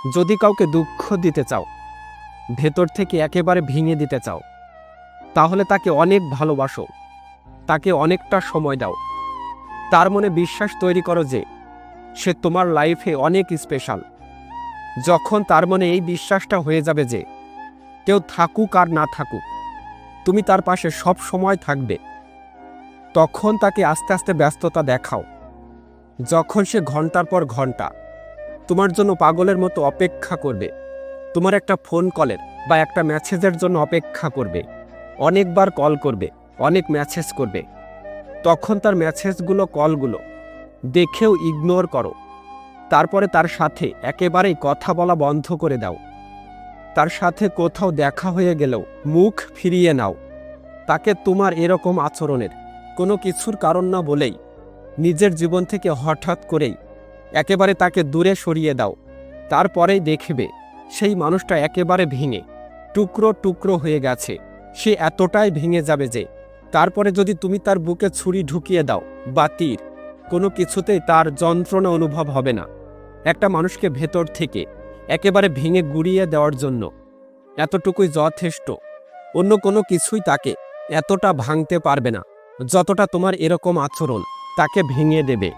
যদি কাউকে দুঃখ দিতে চাও, ভেতর থেকে একেবারে ভেঙে দিতে চাও, তাহলে তাকে অনেক ভালোবাসো, তাকে অনেকটা সময় দাও, তার মনে বিশ্বাস তৈরি করো যে সে তোমার লাইফে অনেক স্পেশাল। যখন তার মনে এই বিশ্বাসটা হয়ে যাবে যে কেউ থাকুক আর না থাকুক তুমি তার পাশে সব সময় থাকবে, তখন তাকে আস্তে আস্তে ব্যস্ততা দেখাও। যখন সে ঘন্টার পর ঘন্টা তোমার জন্য পাগলের মতো অপেক্ষা করবে, তোমার একটা ফোন কলের বা একটা মেসেজের জন্য অপেক্ষা করবে, অনেকবার কল করবে, অনেক মেসেজ করবে, তখন তার মেসেজগুলো কলগুলো দেখেও ইগনোর করো। তারপরে তার সাথে একেবারেই কথা বলা বন্ধ করে দাও। তার সাথে কোথাও দেখা হয়ে গেলেও মুখ ফিরিয়ে নাও। তাকে তোমার এরকম আচরণের কোনো কিছুর কারণ না বলেই নিজের জীবন থেকে হঠাৎ করেই একেবারে তাকে দূরে সরিয়ে দাও। তারপরেই দেখবে সেই মানুষটা একেবারে ভেঙে টুকরো টুকরো হয়ে গেছে। সে এতটাই ভেঙে যাবে যে তারপরে যদি তুমি তার বুকে ছুরি ঢুকিয়ে দাও বা তীর, কোনো কিছুতেই তার যন্ত্রণা অনুভব হবে না। একটা মানুষকে ভেতর থেকে একেবারে ভেঙে গুঁড়িয়ে দেওয়ার জন্য এতটুকুই যথেষ্ট। অন্য কোনো কিছুই তাকে এতটা ভাঙতে পারবে না যতটা তোমার এরকম আচরণ তাকে ভেঙে দেবে।